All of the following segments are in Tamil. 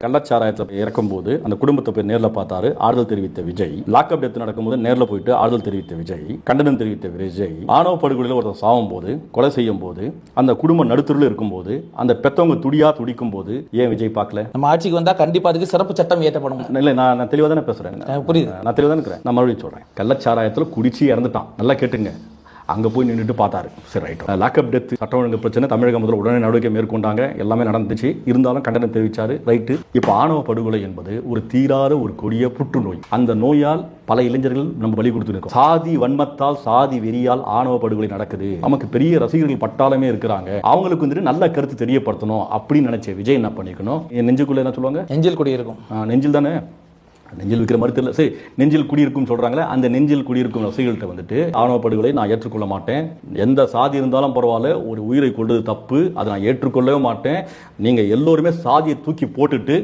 கள்ளச்சாராயத்தில் இறக்கும்போது அந்த குடும்பத்தை போய் நேரில் பார்த்தாரு, ஆறுதல் தெரிவித்த விஜய். லாக்அப் டெத் நடக்கும்போது நேரில் போயிட்டு ஆறுதல் தெரிவித்த விஜய், கண்டனம் தெரிவித்த விஜய். ஆணவ படுகொலையில் ஒருத்தர் சாவும் போது, கொலை செய்யும் போது, அந்த குடும்பம் நடுத்தருவில் இருக்கும்போது, அந்த பெத்தவங்க துடியா துடிக்கும் போது ஏன் விஜய் பார்க்கல? நம்ம ஆட்சிக்கு வந்தா கண்டிப்பா அதுக்கு சிறப்பு சட்டம் இயற்றப்படும். இல்லை, நான் தெளிவாக தானே பேசுறேன். புரியுது, நான் தெளிவாக தானே இருக்கிறேன். நான் மறுபடியும் சொல்றேன், கள்ளச்சாராயத்தில் குடிச்சு இறந்துட்டான். நல்லா கேட்டுங்க. அங்கே போய் நின்றுட்டு பார்த்தாரு. சரி, ரைட். லாக்அப் டெத் சட்ட ஒழுங்கு பிரச்சனை தமிழக முதல்ல உடனே நடவடிக்கை மேற்கொண்டாங்க. எல்லாமே நடந்துச்சு. இருந்தாலும் கண்டனம் தெரிவிச்சாரு. ரைட்டு. இப்போ ஆணவ படுகொலை என்பது ஒரு தீராத ஒரு கொடிய புற்றுநோய். அந்த நோயால் பல இளைஞர்கள் நம்ம பலி கொடுத்துருக்கோம். சாதி வன்மத்தால், சாதி வெறியால் ஆணவ படுகொலை நடக்குது. நமக்கு பெரிய ரசிகர்கள் பட்டாளமே இருக்கிறாங்க. அவங்களுக்கு வந்துட்டு நல்ல கருத்து தெரியப்படுத்தணும் அப்படின்னு நினைச்ச விஜய் என்ன பண்ணிக்கணும்? என் நெஞ்சுக்குள்ள என்ன சொல்லுவாங்க? நெஞ்சில் குடியிருக்கும். நெஞ்சில் தானே, நெஞ்சில் வைக்கிற மறுத்து இல்லை. சரி, நெஞ்சில் குடியிருக்கும் சொல்றாங்களே, அந்த நெஞ்சில் குடியிருக்கும் ரசிகர்கள்ட்ட வந்துட்டு ஆணவ படுகொலை நான் ஏற்றுக்கொள்ள மாட்டேன். எந்த சாதி இருந்தாலும் பரவாயில்ல, ஒரு உயிரை கொள்வது தப்பு, அதை நான் ஏற்றுக்கொள்ளவே மாட்டேன். நீங்க எல்லோருமே சாதியை தூக்கி போட்டுட்டு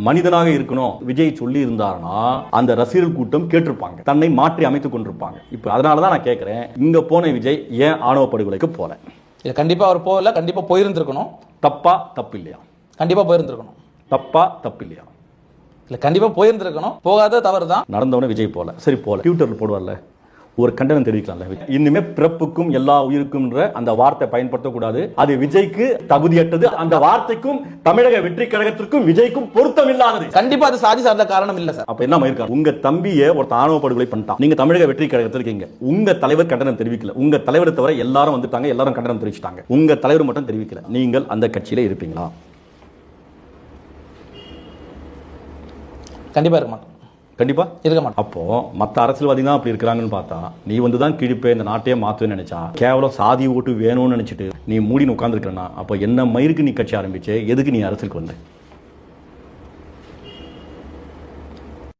மனிதனாக இருக்கணும் விஜய் சொல்லி இருந்தாருன்னா அந்த ரசிகர்கள் கூட்டம் கேட்டிருப்பாங்க, தன்னை மாற்றி அமைத்துக் கொண்டிருப்பாங்க. இப்போ அதனாலதான் நான் கேட்கிறேன், இங்க போன விஜய் ஏன் ஆணவ படுகொலைக்கு போல? கண்டிப்பா அவர் போகல, கண்டிப்பா போயிருந்திருக்கணும். தப்பா தப்பு இல்லையா? கண்டிப்பா போயிருந்திருக்கணும். தப்பா தப்பு இல்லையா? இல்ல, கண்டிப்பா போயிருந்திருக்கணும். போகாத தவறு தான். நடந்தவன விஜய் போல. சரி, போல ட்விட்டர்ல போடுவார்ல, ஒரு கண்டனம் தெரிவிக்கலாம்ல. இனிமே பிறப்புக்கும் எல்லா உயிருக்கும்ன்ற அந்த வார்த்தை பயன்படுத்தக்கூடாது. அது விஜய்க்கு தகுதியற்றது. அந்த வார்த்தைக்கும் தமிழக வெற்றி கழகத்திற்கும் விஜய்க்கும் பொருத்தம் இல்லாதது. கண்டிப்பா அது சாதி சார்ந்த காரணம் இல்ல சார். அப்ப என்ன இருக்காரு? உங்க தம்பியை ஒரு ஆணவ படுகொலை பண்ணிட்டான். நீங்க தமிழக வெற்றி கழகத்தில் இருக்கீங்க. உங்க தலைவர் கண்டனம் தெரிவிக்கல. உங்க தலைவரை தவிர எல்லாரும் வந்துட்டாங்க, எல்லாரும் கண்டனம் தெரிவிச்சிட்டாங்க. உங்க தலைவர் மட்டும் தெரிவிக்கல. நீங்கள் அந்த கட்சியில இருப்பீங்களா? கண்டிப்பா இருக்க மாட்டோம். கண்டிப்பா இருக்க மாட்டோம். அப்போ மற்ற அரசியல்வாதி தான் அப்படி இருக்கிறாங்கன்னு பார்த்தா, நீ வந்து தான் கிழிப்பே இந்த நாட்டையே மாத்துவேன்னு நினைச்சா, கேவலம் சாதி ஓட்டு வேணும்னு நினைச்சிட்டு நீ மூடின்னு உட்கார்ந்துருக்கா, அப்போ என்ன மயிருக்கு நீ கட்சி ஆரம்பிச்சு, எதுக்கு நீ அரசியலுக்கு வந்த?